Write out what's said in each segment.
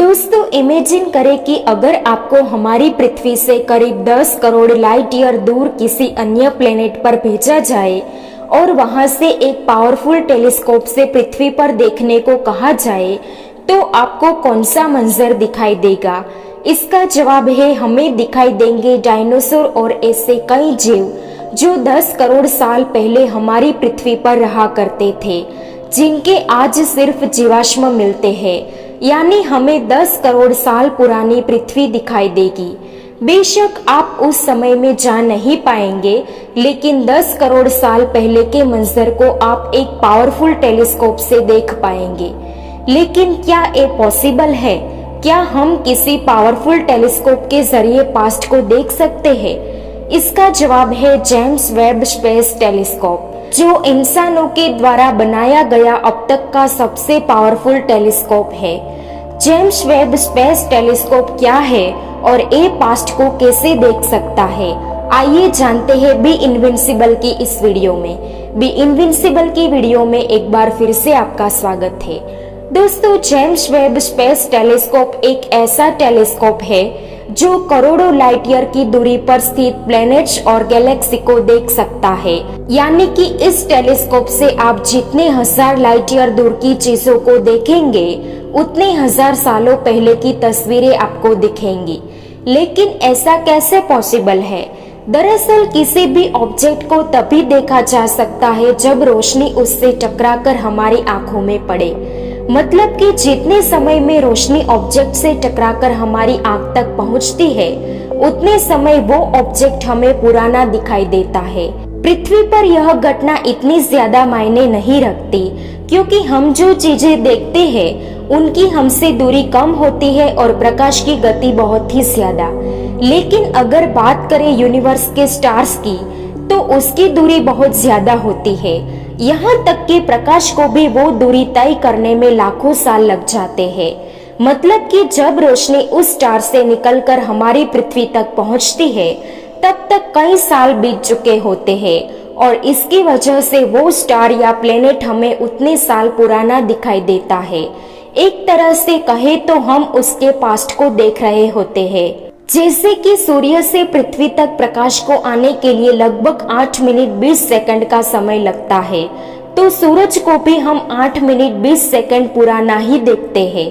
दोस्तों इमेजिन करें कि अगर आपको हमारी पृथ्वी से करीब 10 करोड़ लाइट ईयर दूर किसी अन्य प्लेनेट पर भेजा जाए और वहां से एक पावरफुल टेलीस्कोप से पृथ्वी पर देखने को कहा जाए तो आपको कौन सा मंजर दिखाई देगा। इसका जवाब है हमें दिखाई देंगे डायनासोर और ऐसे कई जीव जो 10 करोड़ साल पहले हमारी पृथ्वी पर रहा करते थे, जिनके आज सिर्फ जीवाश्म मिलते हैं। यानी हमें 10 करोड़ साल पुरानी पृथ्वी दिखाई देगी। बेशक आप उस समय में जा नहीं पाएंगे, लेकिन 10 करोड़ साल पहले के मंजर को आप एक पावरफुल टेलीस्कोप से देख पाएंगे। लेकिन क्या ये पॉसिबल है? क्या हम किसी पावरफुल टेलीस्कोप के जरिए पास्ट को देख सकते हैं? इसका जवाब है जेम्स वेब स्पेस टेलीस्कोप, जो इंसानों के द्वारा बनाया गया अब तक का सबसे पावरफुल टेलीस्कोप है। जेम्स वेब स्पेस टेलीस्कोप क्या है और ये पास्ट को कैसे देख सकता है, आइए जानते हैं बी इनविंसिबल की इस वीडियो में। बी इनविंसिबल की वीडियो में एक बार फिर से आपका स्वागत है। दोस्तों, जेम्स वेब स्पेस टेलीस्कोप एक ऐसा टेलीस्कोप है जो करोड़ों लाइट ईयर की दूरी पर स्थित प्लैनेट्स और गैलेक्सी को देख सकता है। यानी कि इस टेलीस्कोप से आप जितने हजार लाइट ईयर दूर की चीजों को देखेंगे, उतने हजार सालों पहले की तस्वीरें आपको दिखेंगी। लेकिन ऐसा कैसे पॉसिबल है? दरअसल किसी भी ऑब्जेक्ट को तभी देखा जा सकता है जब रोशनी उससे टकराकर हमारी आंखों में पड़े। मतलब कि जितने समय में रोशनी ऑब्जेक्ट से टकराकर हमारी आंख तक पहुंचती है, उतने समय वो ऑब्जेक्ट हमें पुराना दिखाई देता है। पृथ्वी पर यह घटना इतनी ज्यादा मायने नहीं रखती, क्योंकि हम जो चीजें देखते हैं उनकी हमसे दूरी कम होती है और प्रकाश की गति बहुत ही ज्यादा। लेकिन अगर बात करें यूनिवर्स के स्टार्स की, तो उसकी दूरी बहुत ज्यादा होती है। यहाँ तक कि प्रकाश को भी वो दूरी तय करने में लाखों साल लग जाते हैं। मतलब कि जब रोशनी उस स्टार से निकलकर हमारी पृथ्वी तक पहुँचती है, तब तक कई साल बीत चुके होते हैं और इसकी वजह से वो स्टार या प्लेनेट हमें उतने साल पुराना दिखाई देता है। एक तरह से कहे तो हम उसके पास्ट को देख रहे होते हैं। जैसे कि सूर्य से पृथ्वी तक प्रकाश को आने के लिए लगभग 8 मिनट 20 सेकंड का समय लगता है, तो सूरज को भी हम 8 मिनट 20 सेकंड पुराना ही देखते हैं।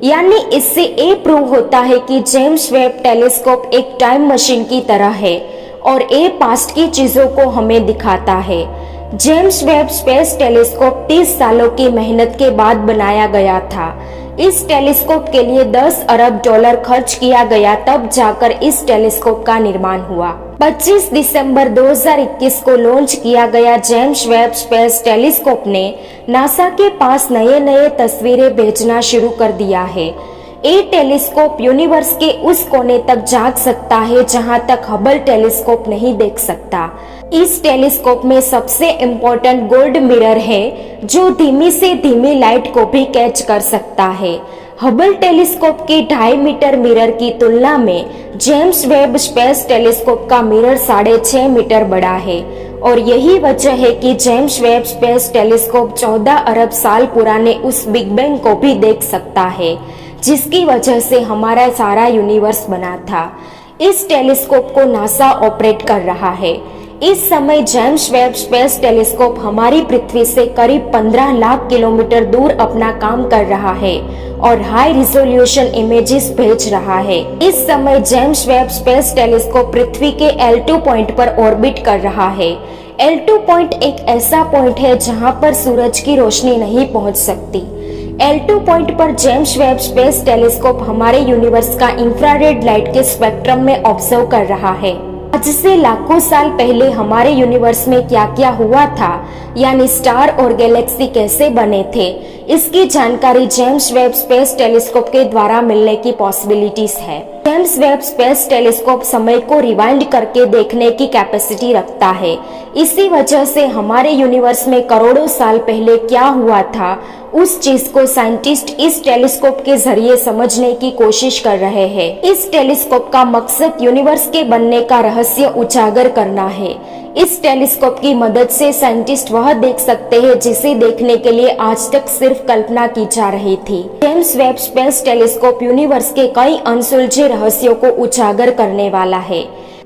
यानी इससे ये प्रूव होता है कि जेम्स वेब टेलीस्कोप एक टाइम मशीन की तरह है और ये पास्ट की चीजों को हमें दिखाता है। जेम्स वेब स्पेस टेलीस्कोप 30 सालों की मेहनत के बाद बनाया गया था। इस टेलीस्कोप के लिए 10 अरब डॉलर खर्च किया गया, तब जाकर इस टेलीस्कोप का निर्माण हुआ। 25 दिसंबर 2021 को लॉन्च किया गया जेम्स वेब स्पेस टेलीस्कोप ने नासा के पास नए तस्वीरें भेजना शुरू कर दिया है। ये टेलीस्कोप यूनिवर्स के उस कोने तक झांक सकता है जहां तक हबल टेलीस्कोप नहीं देख सकता। इस टेलीस्कोप में सबसे इम्पोर्टेंट गोल्ड मिरर है, जो धीमी से धीमी लाइट को भी कैच कर सकता है। हबल टेलीस्कोप के 2.5 मीटर मिरर की तुलना में जेम्स वेब स्पेस टेलीस्कोप का मिरर 6.5 मीटर बड़ा है और यही वजह है कि जेम्स वेब स्पेस टेलीस्कोप 14 अरब साल पुराने उस बिग बैंग को भी देख सकता है, जिसकी वजह से हमारा सारा यूनिवर्स बना था। इस टेलीस्कोप को नासा ऑपरेट कर रहा है। इस समय जेम्स वेब स्पेस टेलीस्कोप हमारी पृथ्वी से करीब 15 लाख किलोमीटर दूर अपना काम कर रहा है और हाई रिजोल्यूशन इमेजेस भेज रहा है। इस समय जेम्स वेब स्पेस टेलीस्कोप पृथ्वी के L2 पॉइंट पर ऑर्बिट कर रहा है। L2 पॉइंट एक ऐसा पॉइंट है जहां पर सूरज की रोशनी नहीं पहुंच सकती। L2 पॉइंट पर जेम्स वेब स्पेस टेलीस्कोप हमारे यूनिवर्स का इंफ्रारेड लाइट के स्पेक्ट्रम में ऑब्जर्व कर रहा है। आज से लाखों साल पहले हमारे यूनिवर्स में क्या क्या हुआ था, यानी स्टार और गैलेक्सी कैसे बने थे, इसकी जानकारी जेम्स वेब स्पेस टेलीस्कोप के द्वारा मिलने की पॉसिबिलिटीज है। जेम्स वेब स्पेस टेलीस्कोप समय को रिवाइंड करके देखने की कैपेसिटी रखता है। इसी वजह से हमारे यूनिवर्स में करोड़ों साल पहले क्या हुआ था, उस चीज को साइंटिस्ट इस टेलीस्कोप के जरिए समझने की कोशिश कर रहे हैं। इस टेलीस्कोप का मकसद यूनिवर्स के बनने का रहस्य उजागर करना है। इस टेलीस्कोप की मदद से साइंटिस्ट वह वह देख सकते हैं जिसे देखने के लिए आज तक सिर्फ कल्पना की जा रही थी। James Webb space telescope universe के कई अनसुलझे रहस्यों को उजागर करने वाला है।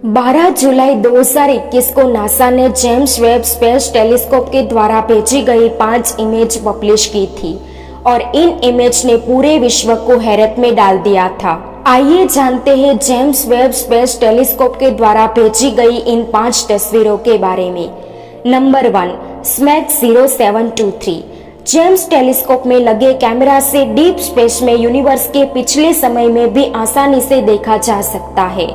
12 जुलाई 2021 को नासा ने जेम्स वेब स्पेस टेलीस्कोप के द्वारा भेजी गई 5 इमेज पब्लिश की थी और इन इमेज ने पूरे विश्व को हैरत में डाल दिया था। आइए जानते हैं जेम्स वेब स्पेस टेलीस्कोप के द्वारा भेजी गई इन 5 तस्वीरों के बारे में। Number 1, smack 0723। जेम्स टेलीस्कोप में लगे कैमरा से डीप स्पेस में यूनिवर्स के पिछले समय में भी आसानी से देखा जा सकता है।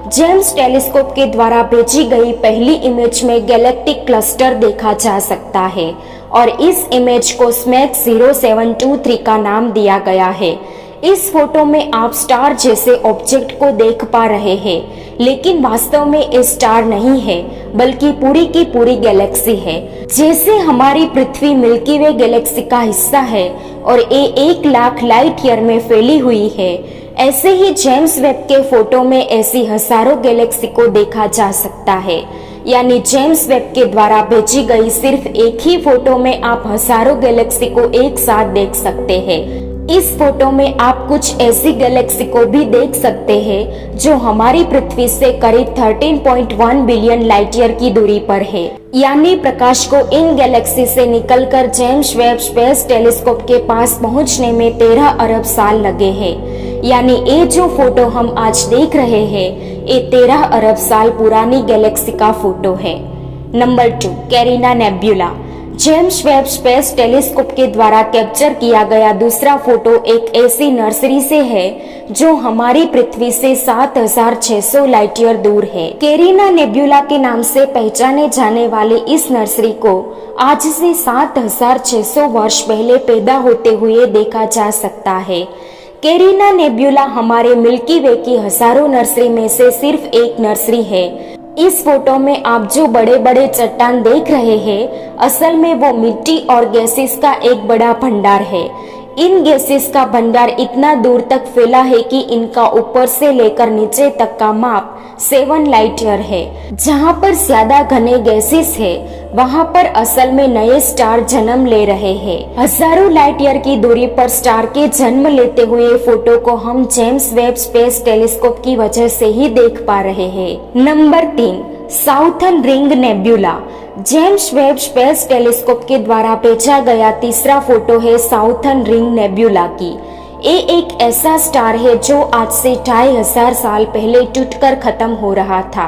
जेम्स टेलीस्कोप के द्वारा भेजी गई पहली इमेज में गैलेक्टिक क्लस्टर देखा जा सकता है और इस इमेज को स्मैक 0723 का नाम दिया गया है। इस फोटो में आप स्टार जैसे ऑब्जेक्ट को देख पा रहे हैं, लेकिन वास्तव में ये स्टार नहीं है बल्कि पूरी की पूरी गैलेक्सी है। जैसे हमारी पृथ्वी मिल्की वे गैलेक्सी का हिस्सा है और ये 1 लाख लाइट ईयर में फैली हुई है, ऐसे ही जेम्स वेब के फोटो में ऐसी हजारों गैलेक्सी को देखा जा सकता है। यानी जेम्स वेब के द्वारा भेजी गई सिर्फ एक ही फोटो में आप हजारों गैलेक्सी को एक साथ देख सकते हैं। इस फोटो में आप कुछ ऐसी गैलेक्सी को भी देख सकते हैं जो हमारी पृथ्वी से करीब 13.1 बिलियन लाइट ईयर की दूरी पर है। यानी प्रकाश को इन गैलेक्सी से निकलकर जेम्स वेब स्पेस टेलीस्कोप के पास पहुंचने में 13 अरब साल लगे हैं। यानी ये जो फोटो हम आज देख रहे हैं, ये 13 अरब साल पुरानी गैलेक्सी का फोटो है। Number 2, carina nebula. James Webb space telescope के द्वारा कैप्चर किया गया दूसरा फोटो एक ऐसी नर्सरी से है जो हमारी पृथ्वी से 7600 लाइट ईयर दूर है। कैरिना नेब्यूला के नाम से पहचाने जाने वाली इस नर्सरी को आज से 7600 वर्ष पहले पैदा होते हुए देखा जा सकता है। कैरिना नेब्यूला हमारे मिल्की वे की हजारों नर्सरी में से सिर्फ एक नर्सरी है। इस फोटो में आप जो बड़े बड़े चट्टान देख रहे हैं, असल में वो मिट्टी और गैसेस का एक बड़ा भंडार है। इन गैसेस का भंडार इतना दूर तक फैला है कि इनका ऊपर से लेकर नीचे तक का माप 7 लाइट ईयर है। जहाँ पर ज्यादा घने गैसेस है, वहाँ पर असल में नए स्टार जन्म ले रहे हैं। हजारों लाइट ईयर की दूरी पर स्टार के जन्म लेते हुए फोटो को हम जेम्स वेब स्पेस टेलीस्कोप की वजह से ही देख पा रहे हैं। Number 3, southern ring nebula. James Webb space telescope के द्वारा भेजा गया तीसरा फोटो है साउथर्न रिंग नेब्यूला की। ये एक ऐसा स्टार है जो आज से 2500 साल पहले टूटकर खत्म हो रहा था।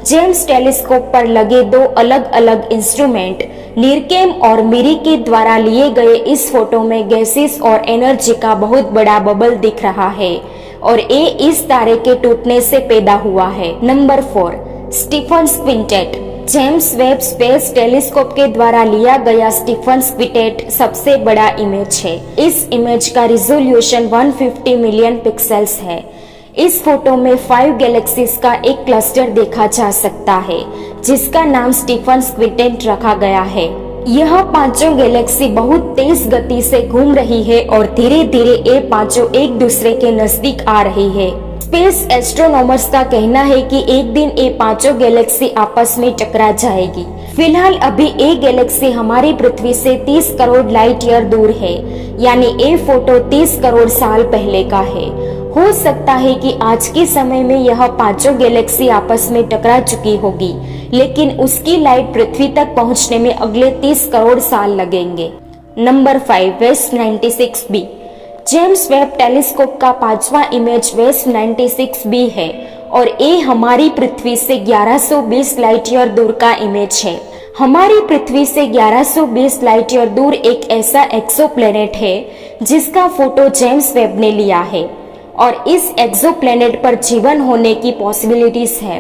जेम्स टेलीस्कोप पर लगे 2 अलग अलग इंस्ट्रूमेंट निरकेम और मिरी के द्वारा लिए गए इस फोटो में गैसेस और एनर्जी का बहुत बड़ा बबल दिख रहा है और ये इस तारे के टूटने से पैदा हुआ है। Number 4, Stephan quintet. James Webb space telescope के द्वारा लिया गया स्टीफन क्विंटेट सबसे बड़ा इमेज है। इस इमेज का रिजोल्यूशन 150 मिलियन पिक्सेल्स है। इस फोटो में 5 गैलेक्सीज का एक क्लस्टर देखा जा सकता है जिसका नाम स्टीफन क्विंटेट रखा गया है। यह पांचों गैलेक्सी बहुत तेज गति से घूम रही है और धीरे धीरे ये पांचों एक दूसरे के नजदीक आ रही है। स्पेस एस्ट्रोनॉमर्स का कहना है कि एक दिन ये पांचों गैलेक्सी आपस में टकरा जाएगी। फिलहाल अभी ये गैलेक्सी हमारी पृथ्वी से 30 करोड़ लाइट ईयर दूर है। यानी ये फोटो 30 करोड़ साल पहले का है। हो सकता है कि आज के समय में यह पांचों गैलेक्सी आपस में टकरा चुकी होगी, लेकिन उसकी लाइट पृथ्वी तक पहुंचने में अगले 30 करोड़ साल लगेंगे। Number 5, west 96b। James Webb telescope का 5वां इमेज वेस्ट 96b है और ये हमारी पृथ्वी से 1120 लाइट ईयर दूर का इमेज है। हमारी पृथ्वी से 1120 लाइट ईयर दूर एक ऐसा एक्सोप्लैनेट है जिसका फोटो जेम्स वेब ने लिया है और इस एक्सोप्लैनेट पर जीवन होने की पॉसिबिलिटीज है।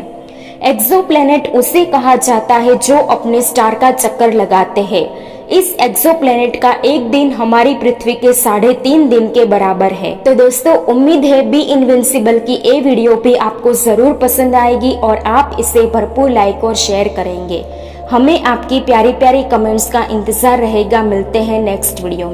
एक्सोप्लैनेट उसे कहा जाता है जो अपने स्टार का चक्कर लगाते हैं। इस एक्सोप्लैनेट का एक दिन हमारी पृथ्वी के 3.5 दिन के बराबर है। तो दोस्तों, उम्मीद है बी इनविंसिबल की ये वीडियो भी आपको जरूर पसंद आएगी और आप इसे भरपूर लाइक और शेयर करेंगे। हमें आपकी प्यारी प्यारी कमेंट्स का इंतजार रहेगा। मिलते हैं नेक्स्ट वीडियो में।